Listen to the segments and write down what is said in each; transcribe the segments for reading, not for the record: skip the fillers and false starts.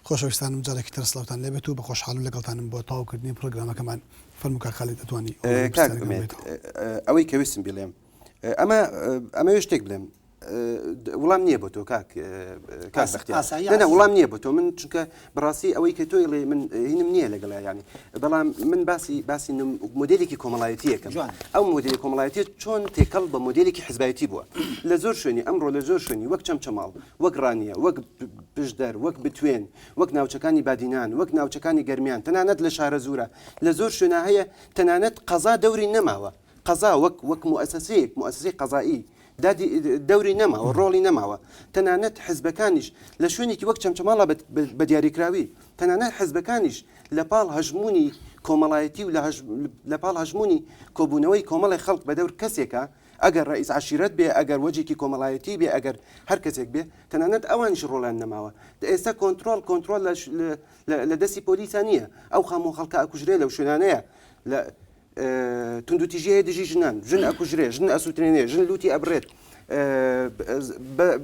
خۆشەویستانم جارێکی تر سڵاوتان لێبێت و بە خۆشحاڵ و لەگەڵتانم بۆ تەواوکردنی پرۆگرامەکەمان فەرموو کاک خالید دەتوانی ئەوەی کە ویستم بڵێم ئەمە شتێک بڵێم وڵام نییە بۆ تۆ کاک وڵام نییە بۆ تۆ من چونکە بەڕاستی ئەوەی کە تۆی لێ من هینم نییە لەگەڵ ینی بەڵام من باسی مۆدلێکی کۆمەڵایەتیەکەم ئەو مۆدلی کۆمەڵایەتی چۆن تێکەڵ بە مۆدلێکی حزبایەتی بووە لە زۆر شوێنی ئەمڕۆ لە زۆر شوێنی وەک چەمچەماڵ وەک ڕانیە وەک پشدەر وەک بتوێن وەک ناوچەکانی بادینان وەک ناوچەکانی گەرمیان تەنانەت لە شارە زورە لە زۆر شوێنە هەیە تەنانەت قەزا دەوری نەماوە قەزا وەک مؤسسەی قەزایی دەوری نەماوە ڕۆڵی نەماوە تەنانەت حزبەکانیش لە شوێنێکی وەک چەمچەماڵە بە دیاریکراوی تەنانەت حزبەکانیش لە پاڵ هەژمونی کۆمەڵایەتی و لە پاڵ هەژمونی کۆبوونەوەی کۆمەڵی خەڵک بە دەور کەسێکە ئەگەر ڕئیس عشیرەت بێ ئەگەر وەجێکی کۆمەڵایەتی بێ ئەگەر هەر کەسێک بێ تەنانەت ئەوانیش ڕۆڵیان نەماوە ئێستا کۆنترۆل لە دەستی پۆلیسە نییە ئەو خەموو خەڵکە ئەکوژرێ لەو شوێنانەیە لە توندوتیژی دژی ژنان ژن ئەکوژرێ ژن ئەسووتێنێ ژن لوتی ئەبرێت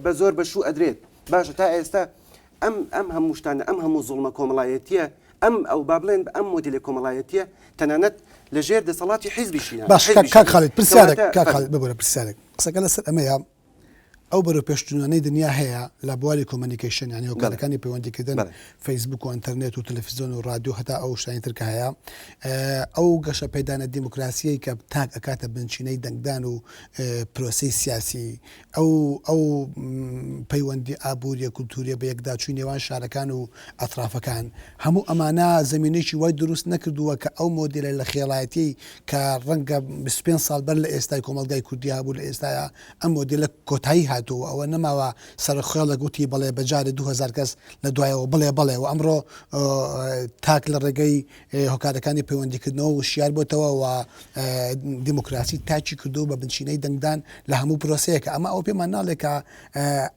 بە زۆر بەشوو ئەدرێت باشە تا ئێستا ئەم هەموو شتانە ئەم هەموو زوڵمە کۆمەڵایەتیە ئەو با بڵێن ئەم مۆدلی کۆمەڵایەتیە تەنانەت لە ژێر دەسەڵاتی حیزبیشینە باش کاک خالید پرسیارێک کاک خالید ببوورە پرسیارێک قسەکە لەسەر ئەمەیە ئەو بەرەو پێشچوونانەی دنیا هەیە لە بواری کۆمونیکیشن یعنی هۆکارەکانی پەیوەندیکردن فەیسبوک و ئینتەرنێت و تەلەڤیزیۆن و رادیۆ هەتا ئەو شتانی تر کە هەیە ئەو گەشە پەیدانە دیموکراسیەی کە تاک ئەکاتە بنچینەی دەنگدان و پرۆسەی سیاسی ئەو پەیوەندی ئابووریە کولتوریە بە یەکداچووی نێوان شارەکان و ئەطرافەکان هەموو ئەمانە زمینێکی وای دروست نەکردووە کە ئەو مۆدلە لە خێڵایەتی کە ڕەنگە 25 ساڵ بەر لە ئێستای کۆمەلگای کوردی هەبوو لە ئێستاە ئەم مۆدلە کۆتایی هاتووە ئەوە نەماوە سەرخێڵە گوتی بڵێ بەجارە 2000 کەس لە دوایەوە بڵێ و ئەمڕۆ تاک لە ڕێگەی هۆکارەکانی پەیوەندیکردنەوە وشیار بۆتەوە و دیموکراسی تاچی کردو بە بنچینەی دەنگدان لە هەموو پرۆسەیەکە ئەمە ئەو پێمان ناڵێکە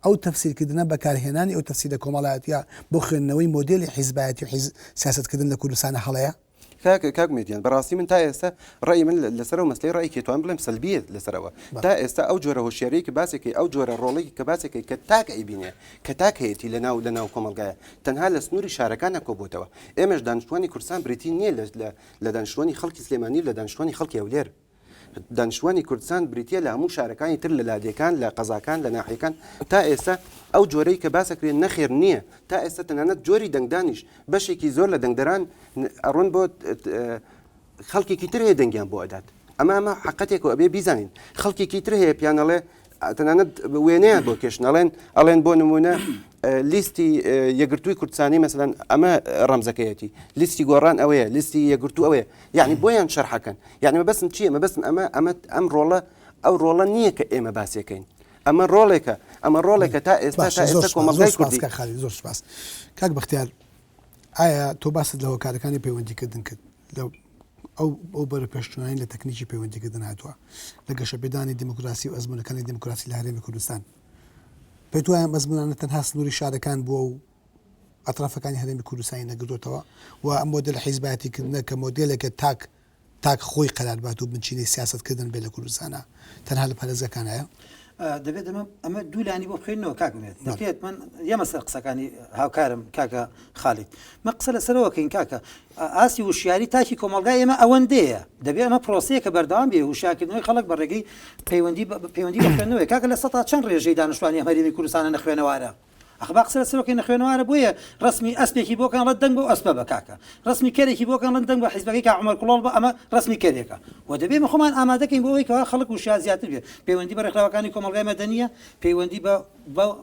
ئەو تەفسیرکردنە بەکارهێنانی ئەو تەفسیرە کۆمەڵایەتیە بۆ خوێندنەوەی مۆدلی حیزبایەتی و سیاستکردن لە کوردستانە هەڵەیە کاک میدیان بەڕاستی من تا ئێستا ڕێی من لەسەر و مەسلەی ڕێی کێتوان بڵێم سەلبیە لەسەرەوە تا ئێستا ئەو جۆرە هۆشیارەی کە باسێکی ئەو جۆرە ڕۆڵێکی کە باسێکی کە تاک ئەیبینێ کە تاک هەیەی لەناو کۆمەلگایە تەنها لە سنووری شارەکانە کۆبووتەوە ئێمەش دانیشتوانی کوردستان بریتی نییە لە دانیشتوانی خەڵکی سلێمانی و لە دانیشتوانی خەڵکی هەولێر دانیشتوانی کوردستان بریتە لە هەموو شارەکانی تر لە لادێکان لە قەزاکان لە ناحیەکان تا ئێستا ئەو جۆرەی کە باسەکرێن نەخێر نییە تا ئێستا تەنانەت جۆری دەنگدانیش بەشێکی زۆر لە دەنگدەران ئەڕۆن بۆ خەڵکێکی تر هەیە دەنگیان بۆ ئەدات ئەمە حقەتێک و ئەبێ بیزانین خەڵکێکی تر هەیە پیانەڵێ تەنانەت وێنەیان بۆ کێشن ئەڵێن بۆ نمونە لیستی یەگرتووی کوردستانی مەسەلەن ئەمە ڕەمزەکەیەتی لیستی گۆڕان ئەوەیە لیستی یەگرتو ئەوەیە یعنی بۆیان شەرحەکەن یعنی مەبەستم چییە مەبەستم ئەم ڕۆڵە ئەو ڕۆڵە نییە کە ئێمە باسیەکەین ئەمە ڕۆڵێکە تا ئێستا کۆمەڵگای کوردی زۆر سپاس کاک بەختیار ئایا تۆ باست لە هۆکارەکانی پەیوەندیکردن کرد ئەو بەرە پێشچوونانی لە تەکنیکی پەیوەندیکردن هاتووە لە گەشەپێدانی دیموکراسی و ئەزمونەکانی دیموکراسی لە هەرێمی کوردستان پێت وایە ئەزمونانە تەنها سنووری شارەکان بووە و ئەطرافەکانی هەرێمی کوردستانی نەگرتوتەوە و ئەم مۆدل حیزبایەتیکردنە کە مۆدلێکە تاک خۆی قەراربات و بنچینەی سیاستکردن بێ لە کوردستانە تەنها لە پارێزەکانایە دەبێت ئەمە دوولانی بۆ بخێنەوە کاکمێت دەکرێت من یەمە سەر قسەکانی هاوکارم کاکە خالید من قسە لەسەرەوەکەین کاکە ئاسی وشیاری تاکی کۆمەلگای ئێمە ئەوەندەیە دەبێت ئەمە پرۆسەیە کە بەردەوام بێ وشارکردنەوەی خەڵک بە ڕێگەی پەیوەندی بخێنەوەی کاکە لە سەتا چەند ڕێژەی دانیشتوانی هەرێمی کوردستانە نەخوێنەوارە ئەخبار قسە لەسەرەوەکەی نەخوێنەوارە بۆیە ڕسمی ئەسپێکی بۆکان ڕەت دەنگ بۆ ئەسپە بە کاکە ڕسمی کەرێکی بۆکان ڕەت دەنگ بە حیزبەکەی کە عومەر کوڵاڵ بە ئەمە ڕسمی کەرێکە و دەبێت خۆمان ئامادەکەین بۆ ئەوەی کەوا خەڵک وشار زیاتر بێت پەیوەندی بە ڕێکخراوەکانی کۆمەلگای مەدەنیە پەیوەندی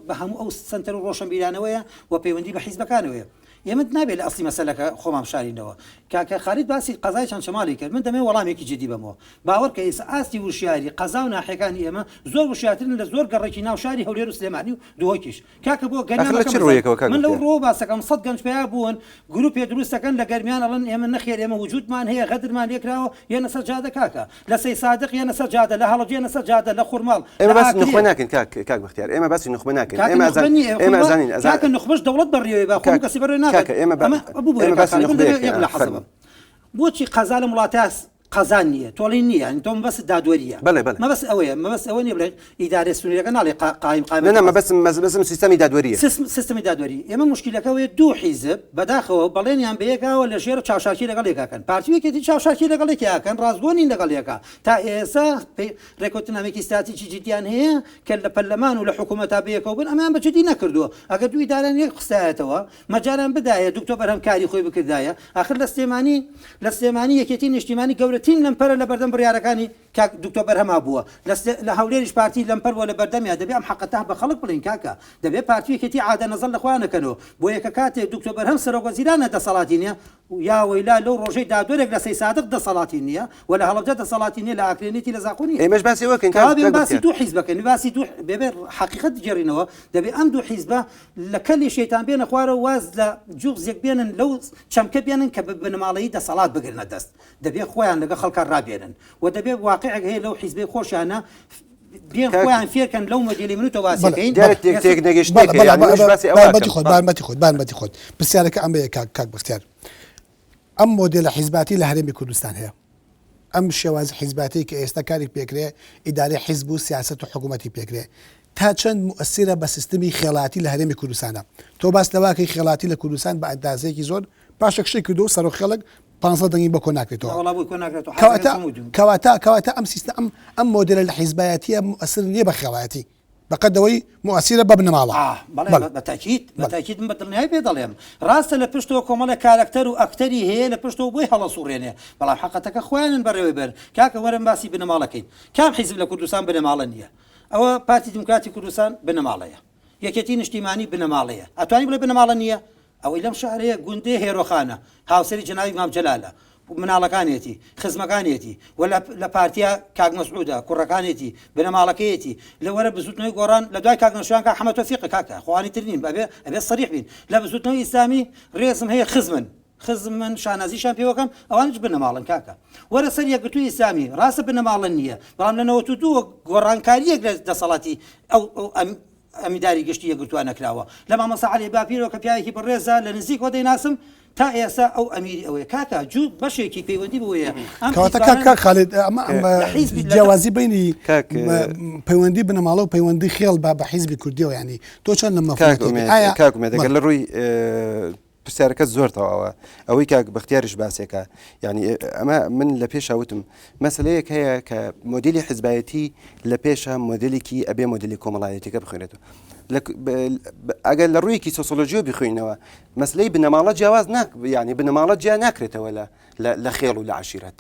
بە هەموو ئەو سنتەر و ڕۆشنبیرانەوەیە و پەیوەندی بە حیزبەکانەوەیە ئێمە نابێت لە ئەسلی مەسەلەکە خۆمان شارینەوە کاکە خالید باسی قەزای چەند شەماڵی کرد من دەمێ وەڵامێکی جدی بمەوە باوەڕ کە ئێستا ئاستی وشیاری قەزا و ناحیەکانی ئێمە زۆر وشیاترن لە زۆر گەڕێکی ناو شاری هەولێر و سلێمانی و دۆکیش کاکە بۆ گەرمیان من لەو ڕۆ باسەکەم 100 گەنج پێیا بوون گروپێ دروستەکەن لە گەرمیان ئەڵەن ئێمە نەخێر ئێمە وجودمان هەیە غەدرمان لێکراوە یەنە سەر جادە کاکە لە سەی سادق یەنە سەر جادە لە هەڵەج یەنە سەر جادە لە خوڕماڵ ئێمە باسی نخبە ناکەین کاک بەختیار ئێمە باسی نخبە ناکەین ئێمە ئەزانین کاکە نخبەش دەوڵەت بەڕێوەی با خۆم کەسی بەڕێ ناکات بۆچی قەزا لە وڵاتە قەزان نییە تۆڵی نییە ینی تۆم بەس دادوەریە مەبەست ئەوە نیە بڵێ ئیدارە سنووریەکە ناڵێ قایم مەبەستم سیستەمی دادوەریە سیستەمی دادوەری ئێمە مشکلەکەوەیە دوو حیزب بەداخەوە بەڵێنیان بەیەکەوە لە ژێر چاوشارکی لەگەڵ یەکەکەن پارتیەکەتی چاوشارکی لەگەڵ یەکەکەن ڕازگۆنین لەگەڵ یەکە تا ئێستا ڕێکوتنامێکی ستاتیکی جدیان هەیە کە لە پەرلەمان و لە حکوومەتا بەیەکەوە بن ئەمان بەجددی نەکردووە ئەگەر دوو ئیدارەن یەک قسایەتەوە مەجاران بدایە دکتۆبەر هەم کاری خۆی بکردایە آخر لە سلێمانی یەکێتی نیشتیمانی گەورەترین لەمپەرە لە بەردەم بڕیارەکانی دکتۆبەر هەما بووە لە هەولێریش پارتی لەمپەر لە بەردەمیا دەبێ ئەم حەقەتە بە خەڵک بڵین کاکە دەبێت پارتیەکێتی عادە نەزەڵ لەخوانەکەنەوە بۆ یەکە کاتێک دکتۆبەر هەم سەرۆکوەزیرانە دەسەڵاتی نییە یا وەیلا لەو ڕۆژەی دادوەرێک لە سەی سادق دەسەڵاتی نییە و لە هەڵەبجە دەسەڵاتی نییە لە ئاکرێنێتی لە زاقونی ئێمەش باسی وەکەین باسی دوو حیزبەکەن باسی دوو بێبێ حقیقت جێڕینەوە دەبێت ئەم دوو حیزبە لە کەلی شەیتان بێنە خوارە واز لە جوغزێک بێنن لەو چەمکە بێنن کە بنەماڵەیی دەسەڵات بگرنە دەست دەبێت خۆیان لەگە خەڵکان ڕابێنن و دەبێت واقعێک هەیە لەو حیزبەی خۆشیانە بێن خۆیان فێرکەن لەو مۆدیلی منوتە واسەکەین تێک بانبەتی خۆت پرسیارەکە ئەم بەیە کاک بەختیار ئەم مۆدیلە حیزباتی لە هەرێمی کوردستان هەیە ئەم شێواز حیزباتی کە ئێستا کاری پێکرێ ئیدارەی حیزب و سیاست و حکوومەتی پێکرێ تا چەند مؤثرە بە سیستمی خێڵاتی لە هەرێمی کوردستانە تۆ باس لەواکەی خێڵاتی لە کوردستان بە ئەندازەیەکی زۆر پاشەکشەی کردو و سەرۆ خێڵک 500 دەنگی بۆ کۆ ناکرێتەوە کەواتە ئەم سیستم ئەم مۆدیلە لە حیزبایەتیە مؤثر نییە بە خێڵایەتی بەقەدەوەی مؤثرە بە بنەماڵە بەتاکید من بەدڵنیای پێ دەڵێم ڕاستە لە پشتەوە کۆمەڵە کارکتەر و ئەکتەری هەیە لە پشتەوە بۆی هەڵەسوڕێنێ بەڵام حەقەتەکە خۆیانن بەڕێوەی بەر کاکە وەرم باسی بنەماڵەکەین کام حیزب لە کوردستان بنەماڵە نییە ئەوە پارتی دیموکراتی کوردستان بنەماڵەیە یەکێتی نیشتیمانی بنەماڵەیە ئەتوانی بڵێ بنەماڵە نییە ئەوەی لەم شارەیە گوندێ هێرۆخانە هاوسەری جەناوی مام جەلالە مناڵەکانێتی خزمەکانێتی و لە پارتیا کاک مەسعودە کوڕەکانێتی بنەماڵەکەیەتی لە وەرە بزوتنەوەی گۆڕان لە دوای کاک نەشوان کاک حەمەد تەوفیق کاکە خوانی ترین ئەبێ سەریح بین لە بزوتنەوەی ئیسلامی ڕێزم هەیە خزمن شانازیشان پێوەکەم ئەوانش بنەماڵن کاکە وەرە سەر یەکگرتووی ئیسلامی ڕاستە بنەماڵن نییە بەڵام لە 92 گۆڕانکاریەک لە دەسەڵاتی ئەمیداری گشتی یەکگرتووە نەکراوە لە مامەسا عەلی باپیرەوە کە پیاوێکی بەڕێزە لە نزیک وە دەیناسم تا ئێستا ئەو ئەمیری ئەوەیە کاکە جوود بەشێکی پەیوەندی بۆیە خالد جیاوازی بینی پەیوەندی بنەماڵە و پەیوەندی خێڵ بە حیزبی کوردیەوە ینی تۆ چەند لە کاکمێدەگەر لە ڕووی پرسیارەکە زۆرتەوە ئەوەی کاک بەختیاریش باسێکە ینی ئەمە من لە پێش ئەوتم مەسلەیەک هەیە کە مۆدیلی حیزبایەتی لە پێشە مۆدلێکی ئەبێ مۆدلی کۆمەڵایەتیەکە بخوێنێتەوە ئەگەر لە ڕوویەکی سۆسیۆلۆژیۆ بخوێنەوە مەسلەی بنەماڵە جیاواز ینی بنەماڵە جیا ناکرێتەوە لە خێڵ و لە عشیرەت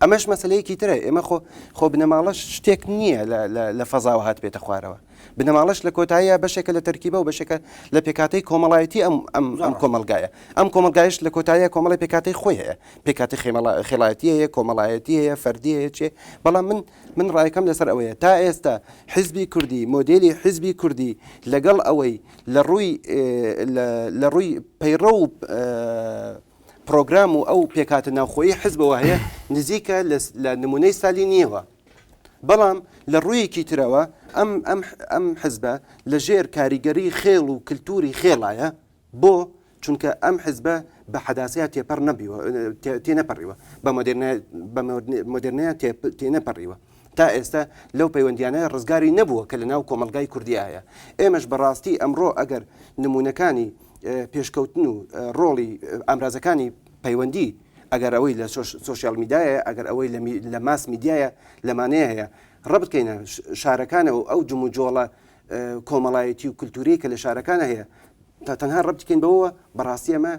ئەمەش مەسلەیەکی ترە ئێمە خۆ بنەماڵەش شتێک نییە لە فەزاوە هات بێتە خوارەوە بنەماڵەش لە کۆتاییە بەشێکە لە تەرکیبە و بەشێکە لە پێکاتەی کۆمەڵایەتی ئەم کۆمەلگایە ئەم کۆمەلگایش لە کۆتاییە کۆمەڵی پێکاتی خۆی هەیە پێکاتی خێڵایەتی هەیە کۆمەڵایەتی هەیە فەردی هەیە چێ بەڵام من ڕایەکەم لەسەر ئەوەیە تا ئێستا حیزبی کوردی مۆدێلی حیزبی کوردی لەگەڵ ئەوەی لە ڕووی پەیڕە و پرۆگرام و ئەو پێکاتە ناوخۆیی حیزبەوە هەیە نزیکە لە نمونەی سالی نییەوە بەڵام لە ڕوویەکی ترەوە ئەم حزبە لە ژێر کاریگەری خێڵ و کللتوری خێڵایە بۆ چونکە ئەم حزبە بە حەداسەیە تێپەر نەبیوە تێنەپەڕیوە بە مۆدرنەیە تێنەپەڕیوە تا ئێستا لەو پەیوەندیانە ڕزگاری نەبووە کە لە ناو کۆمەلگای کوردیایە ئێمەش بەڕاستی ئەمڕۆ ئەگەر نمونونەکانی پێشکەوتن و ڕۆڵی ئامرازەکانی پەیوەندی ئەگەر ئەوەی لە سوۆسیال میدیایە ئەگەر ئەوەی لە ماس میدیایە لەمانەیە هەیە ڕەبتکەینە شارەکانە و ئەو جم و جۆڵە کۆمەڵایەتی و کللتوری کە لە شارەکانە هەیە تا تەنها ڕەبتکەین بەوە بەڕاستی ئەمە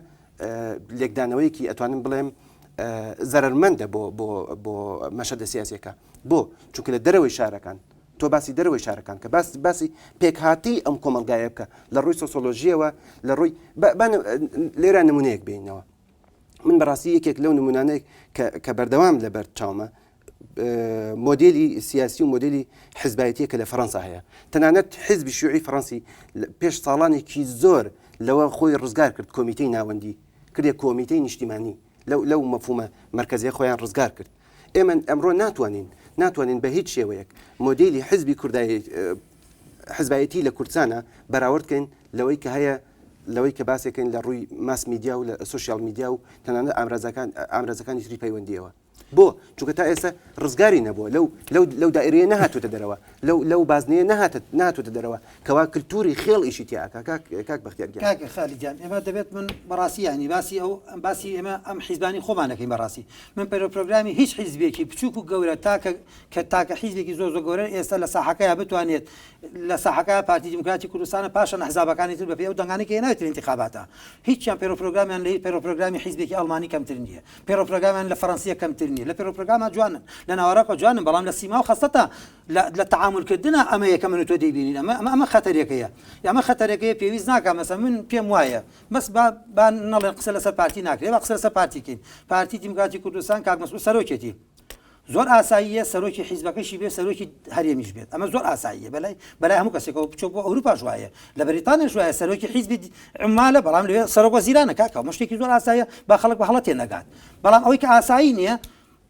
لێکدانەوەیکی ئەتوانم بڵێم زەرمەندە بۆ مەشەدە سیاسیەکە بۆ چونکە لە دەرەوەی شارەکان تۆ باسی دەرەوەی شارەکان کە باسی پێکهاتی ئەم کۆمەلگایە بکە لە ڕووی سۆسیۆلۆژیەوە لە ڕووی لێرە نمونەیەک بینەوە من بەڕاستی یەکێک لەو نمونانەیە کە بەردەوام لەبەر چاومە مۆدلی سیاسی و مۆدلی حیزبایەتیە کە لە فەڕەنسا هەیە تەنانەت حیزبی شیوعی فەڕەنسی پێش ساڵانێکی زۆر لەوە خۆی ڕزگار کرد کۆمیتەی ناوەندی کردێک کۆمیتەی نیشتیمانی لەو مەفهومە مرکزیە خۆیان ڕزگار کرد ئێمە ئەمڕۆ ناتوانین بە هیچ شێوەیەک مۆدلی حیزبی کوردایی حیزبایەتی لە کوردستانە بەراوردکەین لەوەی کە هەیە لەوەی کە باسێکن لە ڕووی ماس میدیا و لە سوۆسیال میدیا و تەنانەت ئامرازەکانی تری پەیوەندیەوە بۆ چونکە تا ئێستا ڕزگاری نەبووە لەو دائیرەیە نەهاتوتە دەرەوە لەو بازنەیە نهاتوتە دەرەوە کەوا کللتوری خێڵ ئیشی تیاکە کاک بەختیارگیان کاک خالیجان ئێمە دەبێت من بەڕاستی ینی باسی ئێمە ئەم حیزبانی خۆمانەکەین بەڕاستی من پەرۆپرۆگرامی هیچ حیزبێکی بچووک و گەورە تاکە حیزبێکی زۆر گەورە ئێستا لە ساحەکەیە بتوانێت لە ساحەکە پارتی دیموکراتی کوردستانە پاشان حزابەکانی تر بەپێ ئەو دەنگانێکی هێناوێت انتخاباتە هیچیان پەرۆپرۆگرامیان لە پەرۆپرۆگرامی حیزبێکی ئەڵمانی کەمتر نییە پەرۆپرۆگرامیان لە فەڕەنسیە کەمتر نییە لە پەرۆپرۆگرامە جوانن لە ناوەڕاستە جوانن بەڵام لە سیما و خەستەتە لە تەعاملکردنە ئەمە یەکە من تۆ دەیبینین ئەمە خەتەرێکەیە ئەمە خەتەرێکەیە پێویست ناکە مەسە من پێم وایە بەس با نەڵێن قسە لەسەر پارتی ناکرێت بە قسە لەسەر پارتیکەین پارتی دیموکراتی کوردستان کاک مەسعود سەرۆکێتی زۆر ئاساییە سەرۆکی حیزبەکەشی بێ سەرۆکی هەرێمیش بێت ئەمە زۆر ئاساییە بەلای هەموو کەسێکەوە بچۆ بۆ ئەوروپا ژوایە لە بەریتانیا ژوایە سەرۆکی حیزبی عمالە بەڵام لەوێ سەرۆک وەزیرانە کاکە مەشتێکی زۆر ئاساییە با خەڵک بە هەڵە تێنەگات بەڵام ئەوەی کە ئاسایی نییە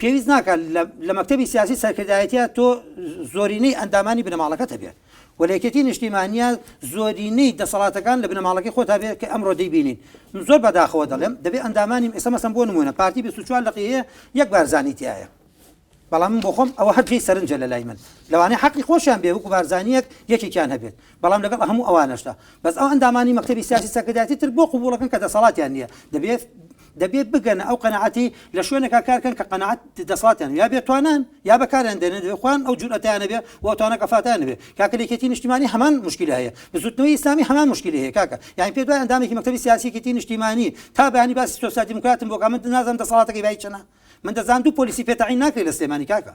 پێویست ناکە لە مەکتەبی سیاسی سەرکردایەتیە تۆ زۆرینەی ئەندامانی بنەماڵەکەتە بێت وەلایەتی نیشتیمانیە زۆرینەی دەسەڵاتەکان لە بنەماڵەکەی خۆتا بێت کە ئەمڕۆ دەیبینین زۆر بەداخەوە دەڵێم دەبێت ئەندامانی ئێستا مەسەن بۆ نمونە پارتی 24 لەقەیە یەک بارزانی تایە بەڵام من بۆ خۆم ئەوە هەرجێی سەرنجە لە لای من لەوانەیە حەقی خۆشیان بێ وەکو بارزانیەک یەکێکیان هەبێت بەڵام لەگەڵ هەموو ئەوانەشتا بەس ئەو ئەندامانی مەکتەبی سیاسی سەرکردایەتی تر بۆ قبوڵەکەن کە دەسەڵاتیان نییە دەبێت بگەنە ئەو قەنەعەتی لە شوێنێکا کارکەن کە قەنەعەت دەسەڵاتیان یا بێت توانان یا بەکاریان دێنن خوان ئەو جورئەتیانە بێ و توانە کەفاتیان بێ کاکە لێکێتی نیشتیمانی هەمان مشکلی هەیە بزوتنەوەی ئیسلامی هەمان مشکلی هەیە کاکە یعنی پێ دوای ئەندامێکی مەکتەبی سیاسیەتی نیشتیمانی تا بەیانی باسی سۆسیال دیموکراتم بۆ کە من نازانم دەسەڵاتەکەی بای چەنە من دەزانم دوو پۆلیسی پێتەعین ناکرێت لە سلێمانی کاکە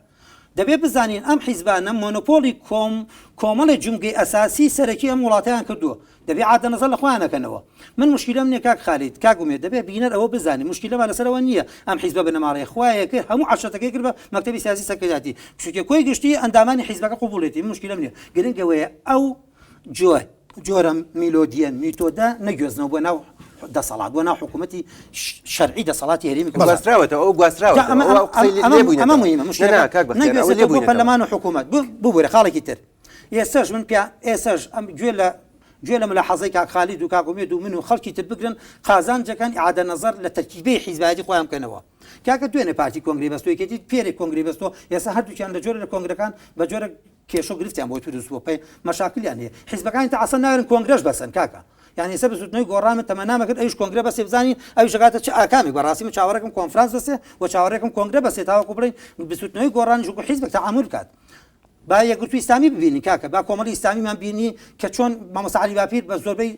دەبێت بزانین ئەم حیزبانە مۆنۆپۆلی کۆمەڵی جمگەی ئەساسی سەرەکی ئەم وڵاتیان کردووە دەبێت عادە نەزەر لە خۆیانەکەنەوە من مشکلەم نییە کاک خالید کاگومێت دەبێت بینەر ئەوە بزانین مشکلەمان لەسەرەوە نییە ئەم حیزبە بنەماڵەیە خوایە کرد هەموو عەشەتەکەی کرد بە مەکتەبی سیاسی سەرکردایەتی پشتێ کۆی گشتی ئەندامانی حیزبەکە قبوڵێتی مشکلەم نییە گرنگەوەیە ئەو جۆرە میلۆدیە میتۆدە نەگوێزنەوە بۆ ناو دەسەڵات بۆ ناو حکوومەتی شەرعی دەسەڵاتی هەرێمی گواستراوەتەوە ئەو گواستراوە ئەمە مهمە نەگوێزێتەوە بۆ پەرلەمان و حکوومەت ببوورە خاڵێکی تر ئێستاش من ئێستاش ئەم گوێ لە ملاحەزەی کاک خالید و کاک ئومێد و من و خەڵکی تر بگرن قازانجەکان ئیعادە نەزەر لە تەرکیبەی حیزبایەتی خۆیان بکەنەوە کاکە دوێنێ پارتی کۆنگری بەستۆیەکێتی پێرێک کۆنگری بەستۆ ئێستا هەردووکیان لە جۆرە لە کۆنگرەکان بە جۆرە کێشە گرفتیان بۆی دروستبووە پێی مەشاکلیان هەیە حیزبەکانی تا ئەسڵ ناوێن کۆنگرەش بەسن کاکە یعنی سبب سوتنەوەی گۆڕامە تەمەنامەکرد ئەوش کۆنگرە بەسێ بزانین ئەو ژگاتە چ ئاکامی بەڕاستی من چاوەڕێکم کۆنفرانس بەسێ و چاوەڕێکم کۆنگرە بەسێ تاوەکو بڵین بسوتنەوەی گۆڕانی ژوو حیزبێک تەعامل بکات با یەکگرتووی ئیسلامی ببینی کاکە با کۆمەڵی ئیسلامیمان بینی کە چۆن مامۆستا عەلی باپیر بە زۆربەی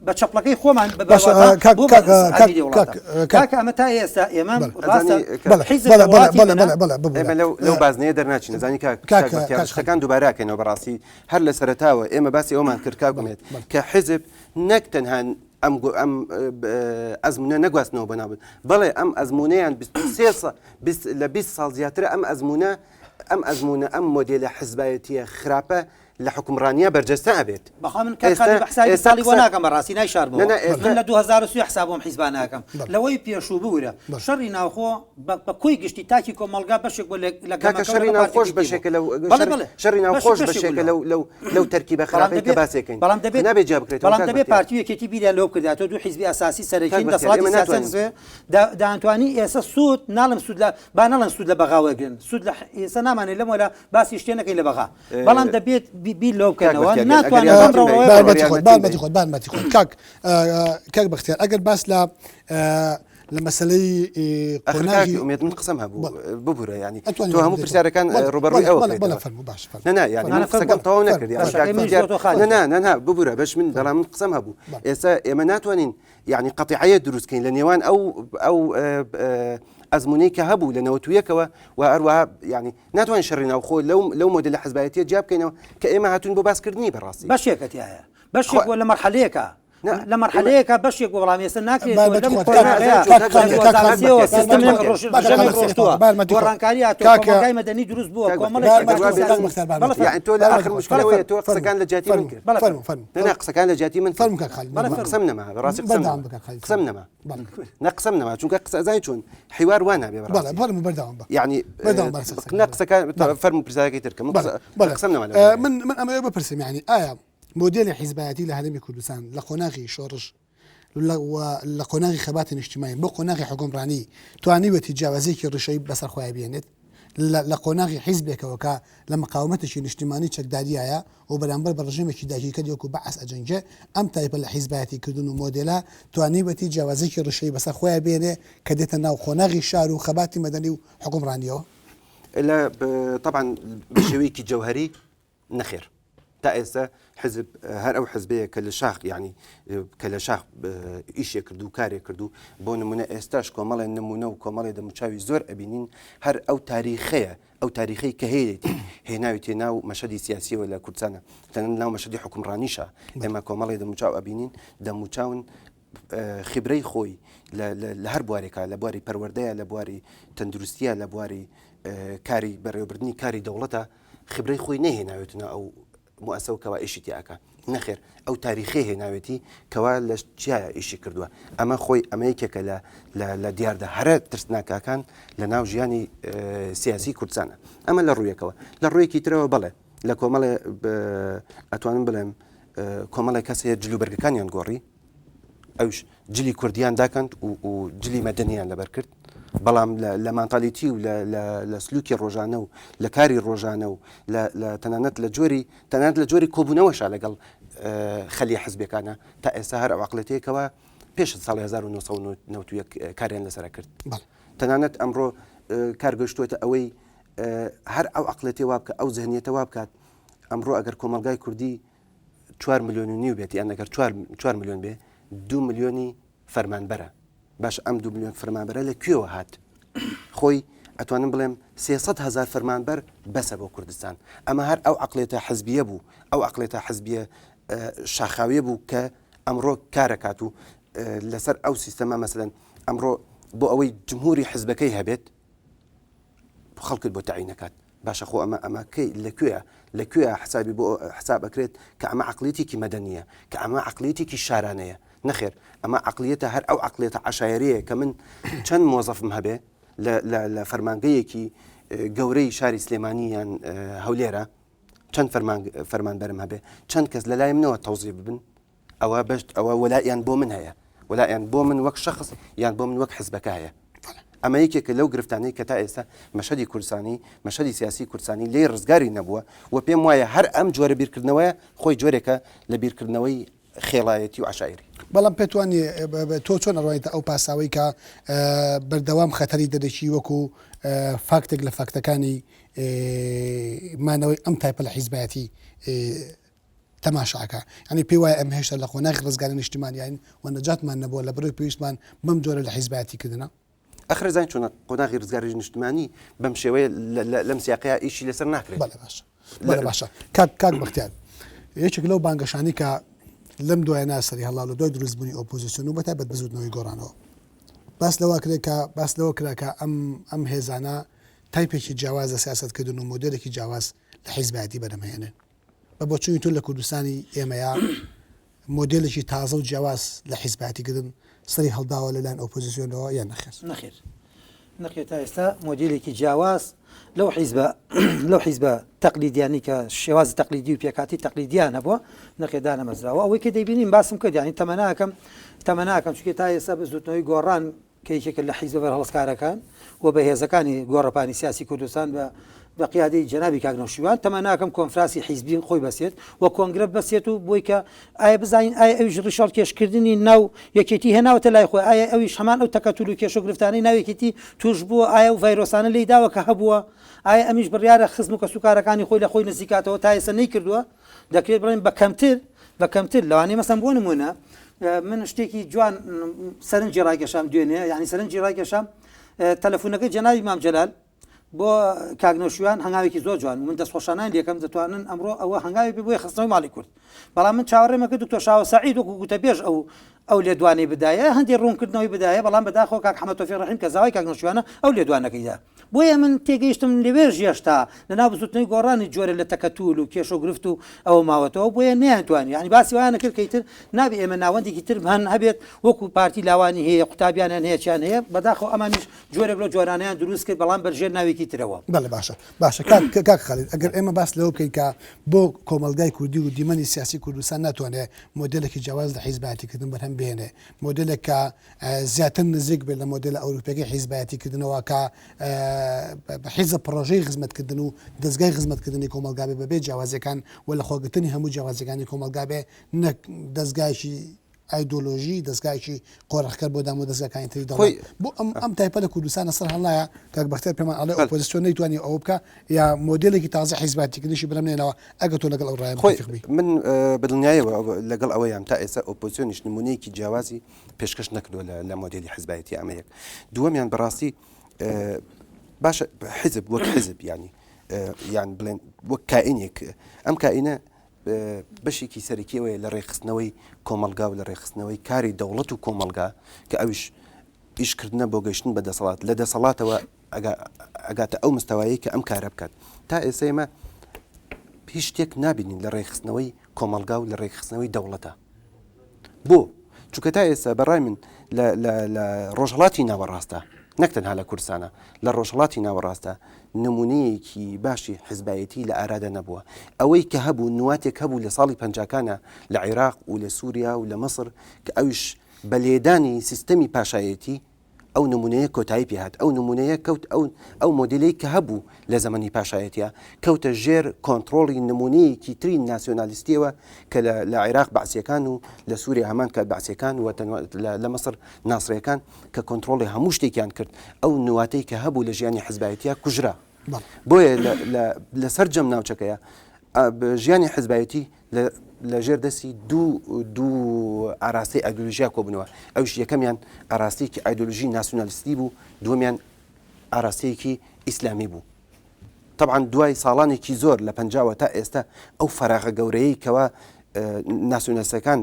بە چەپڵەکەی خۆمان کاکە ئەمە تا ئێستا ئێمە لەو بازنەیە دەرناچین نەزانی کاکەکان دووباراکەینەوە بەڕاستی هەر لە سەرەتاوە ئێمە باسی ئەومان کرد کاکومێت کە حیزب نەک تەنها ئەم ئەزمونە نەگواستنەوە بەناوبن بەڵێ ئەم ئەزمونەیان لە 20 ساڵ زیاترە ئەم ئەزمونە ئەم مۆدێلە حیزبایەتیە خراپە لە حکومڕانیە بەرجەستە ئەبێت بەخوا من ساڵی بۆ ناکەم بەڕاستی نایشاربوو من لە 2003 حسابۆم حیزبان ناکەم لەوەی پێشوو بوورە شەڕی ناوخۆ بە کۆی گشتی تاکی کۆمەڵگا بەشێک بۆ لە شەڕی ناوخۆش بەشێکە شەڕی ناوخۆش بەشێکە لەو تەرکیبە خراپەی کە باسێکەین بەڵام نابێت جا بکرێت بەڵام دەبێت پارتیەکێتی بیریان لەو کرداتەوە دوو حیزبی ئاساسی سەرەکین دەسەڵاتی سیاسی دانتوانی ئێستا سوود ناڵم سوود لە با نەڵەن سوود لە بەغاوەگرن سوود لە ئێستا نامانێت لەم وەلا باسی شتێ نەکەین لە بەغا بەڵام دەبێت بیر لەو بکەنەوە ناتوانێت خۆت کاک بەختیار ئەگەر باس لە مەسلەی قۆناغی ئومێد من قسەم هەبوو ببوورە ینی تۆ هەموو پرسیارەکان ڕوبەڕووی ئەوە نەنا قسەکەم تەواو نەکردی ببوورە بەش من دەڵام من قسەم هەبوو ئێستا ئێمە ناتوانین یعنی قەتیعەیە دروستکەین لە نێوان ئەو ئەزمونەی کە هەبوو لە نەوەتویەکەوە و هەروەها ینی ناتوانین شەڕی ناوخۆ لەو مۆدل لە حیزبایەتیە جیا بکەینەوە کە ئێمە هاتوون بۆ باسکردنی بەڕاستی بەشێکەتیایە بەشێک لە مەرحەلەیەکە لە مەرحەلەیەکە بەشێک بۆ بەڵام ێستا ناکرێت ڕانکاری کۆمەڵگای مەدەنی دروست بووە تۆ لە آخر مشکلەوەیە تۆ قسەکان لە جیاتی من کرد قسەکان لە جیاتی من قسەم نەما بەڕاستی قسەم نەما قسەم نەما چونکە قسەزای چۆن حیوار وان نابێ یعنی قسەکان فەرموو پرسیارەکەی تر کە قسەم نەما من ئەمە بپرسم یعنی ئایا مۆدێلی حیزبایەتی لە هەرێمی کوردستان لە خۆناغی شۆڕش لە قۆناغی خەباتی نیشتیمانی بۆ قۆناغی حکومڕانی توانیوەتی جیاوازێکی ڕشەی بەسەر خۆیان بێنێت لە قۆناغی حیزبێکەوەکە لە مقاومەتێکی نیشتیمانی چەکداریایە و بەرامبەر بە ڕژێمێکی داگیرکە دیوەکو بەعەس ئەجەنگێ ئەم تایپە لە حیزبایەتی کردن و مۆدێلە توانیوەتی جیاوازێکی ڕشەی بەسەر خۆیان بێنێ کە دێتە ناو قۆناغی شار و خەباتی مەدەنی و حکومڕانیەوە طبعا بشێوەیەکی جەوهەری نەخێر تا ئێستا حزب هەر ئەو حزبەیە کە لە شاخ ینی کە لە شاخ ئیشێ کرد و کارێک کردو بۆ نمونە ئێستاش کۆمەڵێ نمونە و کۆمەڵێ دەموچاوی زۆر ئەبینین هەر ئەو تاریخەیە ئەو تاریخی کە هەیەی هێناوی تێناو مەشەدی سیاسیەوە لە کوردستانە تەنەن ناو مەشەدی حکومڕانیشە ئێمە کۆمەڵی دەموچاو ئەبینین دەموچاون خبرەی خۆی لە هەر بوارێکە لە بواری پەروەردەیە لە بواری تەندروستیە لە بواری کاری بەڕێوەبردننی کاری دەوڵەتە خبرەی خۆی نەهێناوێتنە ئەو مؤسسە کەوا ئیشی تیاکە نەخێر ئەو تاریخی هێناوێتی کەوا لە چیایە ئیشی کردووە ئەمە خۆی ئەمەیەکێکە لە دیاردە هەرە ترسناکەکان لە ناو ژیانی سیاسی کوردستانە ئەمە لە ڕوویەکەوە لە ڕوویەکی ترەوە بڵێ لە کۆمەڵێ ئەتوانم بڵێم کۆمەڵی کەسەیە جلوبەرگەکانیان گۆڕی ئەوش جلی کوردیان داکەند و جلی مەدەنیان لەبەر کرد بەڵام لە مانتالیتی و لە سلوکی ڕۆژانە و لە کاری ڕۆژانە و تەنانەت لە جۆری کۆبوونەوەشە لەگەڵ خەلی حزبەکانە تا ئێستا هەر ئەو عقلەتەیەکەوە پێش ساڵی 1990 کاریان لەسەر کرد تەنانەت ئەمڕۆ کارگەشتوێتە ئەوەی هەر ئەو عقلەتی وا بکە ئەو زەهنیەتە وا بکات ئەمڕۆ ئەگەر کۆمەلگای کوردی 4 ملیۆن بێت یان ئەگەر 4 ملیۆن بێ 2 ملیۆنی فەرمانبەرە باش ئەم 2 ملیۆن فەرمانبەرە لە کوێوە هات خۆی ئەتوانم بڵێم 300,000 فەرمانبەر بەسە بۆ کوردستان ئەمە هەر ئەو عقلێتە حزبیە بوو ئەو عقلێتە حزبیە شاخاویە بوو کە ئەمڕۆ کارەکات و لەسەر ئەو سیستەمە مەسەلەن ئەمڕۆ بۆ ئەوەی جمهوری حزبەکەی هەبێت خەڵکت بۆ تعینەکات باشە خۆ ئەمەکەی لەکوێ حسابی بۆ حساب ئەکرێت کە ئەمە عقلێتێکی مەدەنیە کە ئەمە عقلێتێکی شارانەیە نەخێر ئەمە عقلێتە هەر ئەو عقلێتە عشایریەیە کە من چەند مۆزەفم هەبێ لە فەرمانگەیەکی گەورەی شاری سلێمانییان هەولێرە چەند فەرمانبەرم هەبێ چەند کەس لە لای منەوە تەوزیع ببن ئەوە وەلایان بۆ من هەیە وەلایان بۆ من وەک شەخص یان بۆ من وەک حزبەکە هەیە ئەمە یەکێکە لەو گرفتانەی کە تا ئێستا مەشەدی کوردستانی مەشەدی سیاسی کوردستانی لێ ڕزگاری نەبووە و پێم وایە هەر ئەم جۆرە بیرکردنەوەیە خۆی جۆرێکە لە بیرکردنەوەی خێڵایەتی و عشایری بەڵام پێتوانی تۆ چۆن ڕۆیتە ئەو پاساوی کە بەردەوام خەتەری دەدەچی وەکو فاکتێک لە فاکتەکانی مانەوەی ئەم تایپە لە حیزبایەتی تەماشاکە ینی پێی وایە ئەم هێشتا لە خۆناغی ڕزگاری نیشتیمانیان و نەجاتمان نەبووە لە بەرەوەی پێویستمان بەم جۆرە لە حیزبایەتی کردنە ئەخرەزان چۆنە قۆناغی ڕزگاری نیشتیمانی بەم شێوەیە لەم سیاقەیە ئیشی لەسەر ناکرێت باشە کاک بەختیار یەکێک لەو بانگەشانی کە لەم دوای ناسەری هەڵاو لە دوای دروستبوونی ئۆپۆزیسیۆن و بەتایبەت بزودنەوەی گۆڕانەوە باس لەوە کرێکە ئەم هێزانە تایپێکی جیاواز لە سیاسەتکردن و مۆدێلێکی جیاواز لە حیزبایەتی بەرەمهێنن بە بۆچووی تۆ لە کوردستانی ئێمەیە مۆدێلێکی تازە و جیاواز لە حیزبایەتیکردن سەری هەڵداوە لەلایەن ئۆپۆزیسیۆنەوە یان نەخێر تا ئێستا مۆدیلێکی جیاواز لەو حیزبە تەقلیدیانی کە شێوازی تەقلیدی و پێکاتی تەقلیدیان هەبووە نەخێدانە مەزراوە ئەوەی کە دەیبینین باسم کرد ینی تەمەناکەم چونکە تا ئێستا بزوتنەوەی گۆڕان کە یەکێکە لە حیزبە بەرهەڵسکارەکان و بە هێزەکانی گۆڕەپانی سیاسی کوردستان بە قیادەی جەنابی کاکنەوشیوان تەمەناکەم کۆنفراسی حیزبی خۆی بەسێت و کۆنگرە بەسێت و بۆی کە ئایا بزانین ئایا ئەویش ڕیشاڵ کێشکردنی ناو یەکێتی هێناوەتە لای خۆی ئایا ئەویش هەمان ئەو تەکەتول و کێش و گرفتانەی ناوێکێتی توش بووە ئایا و ڤایرۆسانە لی داوە کە هەبووە ئایا ئەمیش بڕیارە خزم و کەسوکارەکانی خۆی لە خۆی نزیکاتەوە تا ئێستا نەیکردووە دەکرێت بڵێن بەکەمتر لەوانەیە مەسەن بۆ نمونە من شتێکی جوان سەرنجی ڕاگەشام دوێنێ یعنی سەرنجی ڕاگەشام تەلەفۆنەکەی جەنابی مام جەلال بۆ کاگنۆشیوان هەنگاوێکی زۆر جوان من دەستخۆشانان لێکم دەتوانن ئەمڕۆ ئەوە هەنگاوی بۆی خستنەوەی ماڵی کورد بەڵام من چاوەڕێمەکە دکتۆر شاوە سەعید وەکو گوتە بێژ ئەو لێدوانەی بدایە هەندێک ڕوونکردنەوەی بدایە بەڵام بەداخۆ کاک حەمەد تۆفیق ڕەحیم کە زاوای کاگنۆشیوانە ئەو لێدوانەکەیدا بۆیە من تێگەیشتم لەوێژ هێشتا لەناو بزوتنەوەی گۆڕانی جۆرە لە تەکەتول و کێش و گرفت و ئەوە ماوەتەوە بۆیە نەیانتوانی ینی باسی وایە نەکرد کەیتر نابێ ئێمە ناوەندێکی تر هەن هەبێت وەکو پارتی لاوانی هەیە قوتابیانیان هەیە چیان هەیە بەداخۆ ئەمانیش جۆرێک لە جۆرانیان دروست کرد بەڵام بەرژێر ناوێکی ترەوە بەڵێ باشە کاک خەلید ئەگەر ئێمە باس لەوە بکەین کە بۆ کۆمەلگای کوردی و دیمەنی سیاسی کوردستان ناتوانێت مۆدلێکی جیاواز لە حیزبایەتیکردن بەرهەم بێنێ مۆدلێکە زیاتر نزیک بێت لە مۆدل ئەوروپیەکەی حیزبایەتیکردنەوە کە حیزە پڕۆژەی خزمەتکردن و دەستگای خزمەتکردنی کۆمەلگا بێ بەبێ جیاوازەکان و لە خۆگرتنی هەموو جیاوازەکانی کۆمەلگا بێ نەک دەستگایشی ئایدۆلۆژی دەستگایکی قۆڕەخکەر بۆ دام و دەستگاکانی تری دەڵێ بۆ ئەم تایپە لە کوردستانە سەر هەڵایە کاک بەختیار پێمان ئەڵێ ئۆپۆزیسیۆن نەیتوانی ئەوە بکە یا مۆدلێکی تازە حیزباتیکردنیشی بەرەمێنەوە ئەگە تۆ لەگەڵ ئەو ڕایە متفقبی. من بەدڵنیایەوە لەگەڵ ئەوەیان تا ئێستا ئۆپۆزیسیۆنیش نمونەیەکی جیاوازی پێشکەش نەکردووە لە مۆدلی حیزبایەتی ئەمەیەک. دووەمیان بەڕاستی باشە حزب وەک حزب یان بڵێن وەک کائینێک ئەم کائینە بەشێکی سەرەکیەوەیە لە ڕێخستنەوەی کۆمەلگا و لە ڕێخستنەوەی کاری دەوڵەت و کۆمەلگا کە ئەویش ئیشکردنە بۆ گەیشتن بە دەسەڵات لە دەسەڵاتەوە ئەگاتە ئەو مستەوایی کە ئەم کارە بکات تا ئێستا ئێمە هیچ شتێک نابینین لە ڕێخستنەوەی کۆمەلگا و لە ڕێخستنەوەی دەوڵەتە بۆ چونکە تا ئێستا بەڕای من لە ڕۆژهەڵاتی ناوەڕاستە نەک تەنها لە کوردستانە لە ڕۆژهەڵاتی ناوەڕاستە نمونەیەکی باشی حیزبایەتی لە ئارادا نەبووە ئەوەی کە هەبوو نواتێک هەبوو لە ساڵی پەنجاکانە لە عێراق و لە سووریا و لە مەسر کە ئەویش بە لێدانی سیستەمی پاشایەتی ئەو نمونەیە کۆتایی پێهات ئەو نمونەیە کەوت ئەو مۆدلەی کە هەبوو لە زەمەنی پاشایەتیە کەوتە ژێر کۆنتترۆڵی نمونەیەکی تری ناسیۆنالیستیەوە کە لە عێراق بەعسیەکان و لە سووریا هەمان کات بەعسیەکان و لە مەسر ناسڕیەکان کە کۆنتترۆڵی هەموو شتێکیان کرد ئەو نواتەی کە هەبوو لە ژیانی حیزبایەتیە کوژرا بۆیە لەسەر جەم ناوچەکەیە ژیانی حیزبایەتی لە ژێر دەستی دوو ئاراستەی ئایدۆلۆژیا کۆبنەوە ئەوش یەکەمیان ئاراستەیەکی ئایدۆلۆژی ناسیۆنالیستی بوو دووەمیان ئاراستەیەکی ئیسلامی بوو طبعا دوای ساڵانێکی زۆر لە پەنجاوە تا ئێستا ئەو فەراغە گەورەیە کەوە ناسیۆنالیستەکان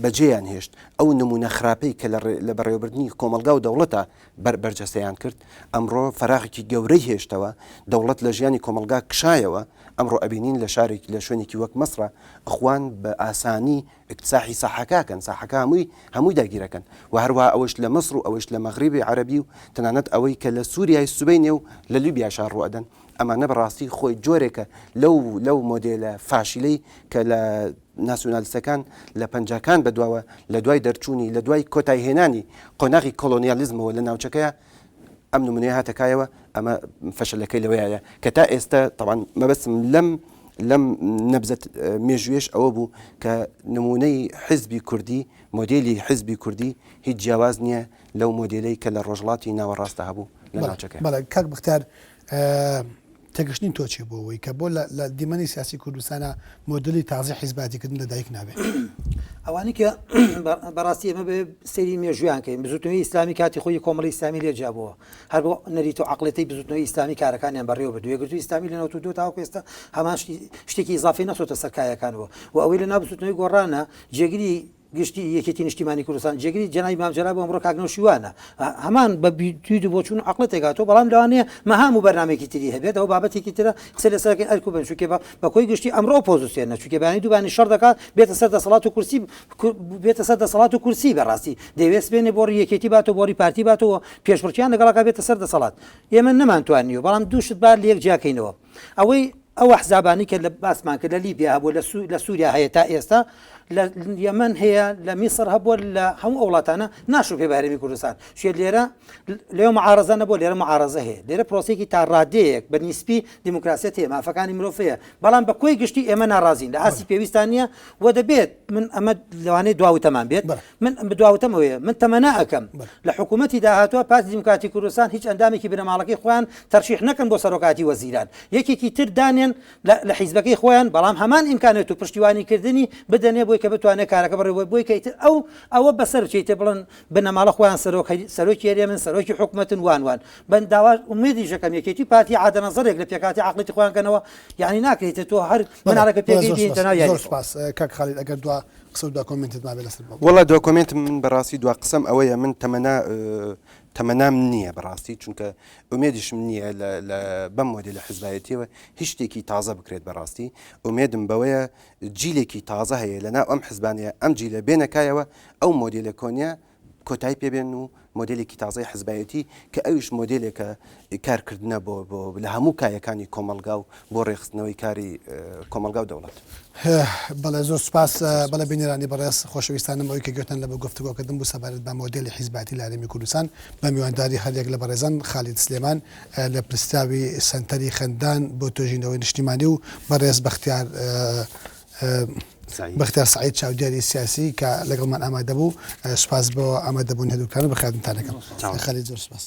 بەجێیان هێشت ئەو نمونە خراپەی کە لە بەڕێوەبردننی کۆمەلگا و دەوڵەتە بەرجەستەیان کرد ئەمڕۆ فەراغێکی گەورەی هێشتەوە دەوڵەت لە ژیانی کۆمەلگا کشایەوە ئەمڕۆ ئەبینین لە شارێکی لە شوێنێکی وەک مەسرە ئەخوان بە ئاسانی اقتصاحی ساحەکەکەن ساحەکە هەمووی داگیرەکەن و هەروە ئەوەش لە مەسر و ئەوەش لە مەغریبی عەرەبی و تەنانەت ئەوەی کە لە سووریای سوبەینێ و لە لیبیا شار ڕوئەدەن ئەمانە بەڕاستی خۆی جۆرێکە لەو مۆدێلە فاشیلەی کە لە ناسیۆنالیستەکان لە پەنجاکان بەدواوە لە دوای دەرچوونی لە دوای کۆتایهێنانی قۆناغی کۆلۆنیالیزمەوە لە ناوچەکەیە ئەم نمونەیە هاتەکایەوە ئەمە فەشەلەکەی لەوەیە کە تا ئێستا طبعا مەبەستم لەم نەبزەت مێژوێش ئەوە بوو کە نمونەی حیزبی کوردی مۆدێلی حیزبی کوردی هیچ جیاواز نییە لەو مۆدێلەی کە لە ڕۆژهەڵاتی ناوەڕاستە هەبوو لە ناوچەکە. بەڵێ کاک بەختیار تێگەشتنی تۆ چێ بۆەوەی کە بۆ لە دیمەنی سیاسی کوردستانە مۆدلی تازە حیزباتیکردن لەدایک نابێت ئەوانی کە بەڕاستی ئەمە بە سەیری مێژویان کەین بزوتنەوەی ئیسلامی کاتی خۆی کۆمەڵی ئیسلامی لێجابەوە هەر بۆ نەریت و عەقڵەتی بزوتنەوەی ئیسلامی کارەکانیان بەڕێوە بردووە گرتووی ئیسلامی لە 92 تاوەکو ئێستا هەمان شتێکی ئیزافی نەچۆتە سەرکایەکانەوە و ئەوەی لە ناو بزوتنەوەی گۆڕانە جێگیری گشتی یەکێتی نیشتیمانی کوردستان جێگیری جەنابی مامجەرا بۆ ئەمڕۆ کاکنەوشیوانە هەمان بە توید بۆ چوون عەقڵەتێکاتەوە بەڵام لەوانەیە مەهام و بەرنامێکی تری هەبێت ئەو بابەتێکی ترە قسە لەسەرەکەی ئەرکو بن چونکە بەکۆی گشتی ئەمڕۆ ئۆپۆزیسیۆنە چونکە بەیانی دووبانی شەڕ دەکات بێتە سەر دەسەڵات و کورسی بێتە سەر دەسەڵات و کورسی بەڕاستی دەیوێت بێنێ بۆ یەکێتی باتەوە بۆ پارتی باتەوە پێشبڕکیان لەگەڵاکە بێتە سەر دەسەڵات ئێمە نەمانتوانیوە بەڵام دووشت بار لە یەک جیاکەینەوە ئەو حزابانی کە لە باسمان کرد لە لیبیا هەبوو لە سووریا هەیە تا ئێستا لە یەمەن هەیە لە میسر هەبووە لە هەموو وڵاتانە ناشو پێ بەهرەمی کوردستان شێت لێرە لێو معارەزە نەبوو لێرە معارەزە هەیە لێرە پرۆسێکی تا ڕادەیەک بە نیسپی دیموکراسیەت هەیە مافەکانی مرۆڤ هەیە بەڵام بە کۆی گشتی ئێمە ناڕازین لە ئاسی پێویستان نیە و دەبێت من ئەمە لەوانەیە دواوتەمان بێت من دواوتەمەوەیە من تەمەنا ئەەکەم لە حکوومەتی داهاتوە پارتی دیموکراتی کوردستان هیچ ئەندامێکی بنەماڵەکەی خۆیان تەرشیح نەکەن بۆ سەرۆکاتی وەزیران یەکێکی تر دانێن لە حیزبەکەی خۆیان بەڵام هەمان ئیمکانێت و پشتیوانیکردنی بدەنێ بۆی کە بتوانێت کارەکە بڕێوە بۆی کەیتر ئەوە بەسەر چیتە بڵن بنەماڵە خۆیان سەرۆکی هێرێ من سەرۆکی حکوومەتن وان بەن داوا ئومێدی ژەکەم یەکێتی پارتی عادەنەزەرێک لە پێکاتی عەقڵەتی خۆیان کەنەوە یعنی ناکرێتە تۆ هەر مناڵەکە پێگەیت ناو زۆر سپاس کاک خالید ئەگەر دوا قسە و دوا کۆمنتت ما بێ لەسەر وەڵا دوا کۆمنت من بەڕاستی دوا قسەم ئەوەیە من تەمەنام نییە بەڕاستی چونکە ئومێدیشم نییە لە بەم مۆدێلە حیزبایەتیەوە هیچ شتێکی تازە بکرێت بەڕاستی ئومێدم بەوەیە جیلێکی تازە هەیە لەناو ئەم حیزبانەیە ئەم جیلە بێنەکایەوە ئەو مۆدێلە کۆنیە کۆتایی پێبێن و مۆدلێکی تازای حزبایەتی کە ئەوش مۆدلێکە کارکردنە بۆ لە هەموو کایەکانی کۆمەلگا و بۆ ڕێخستنەوەی کاری کۆمەلگا و دەوڵات. بەڵێ زۆر سپاس بەڵێ بینێرانی بەڕێز خۆشەویستانم ئەوەی کە گوتن لە بە گفتوگۆکردن بوو سەبارەت بە مۆدلی حیزباتی لە هەرێمی کوردستان بە میوانداری هەرێک لە بەڕێزان خالید سلێمان لە پرسیاوی سەنتەری خەندان بۆ تۆژینەوەی نیشتیمانی و بەڕێز بەختیار سعید چاودێری سیاسی کە لەگەڵمان ئامادە بوو سپاس بۆ ئامادەبوون هەردووکان و بەخێرتانەکەم خالید زۆر سپاس.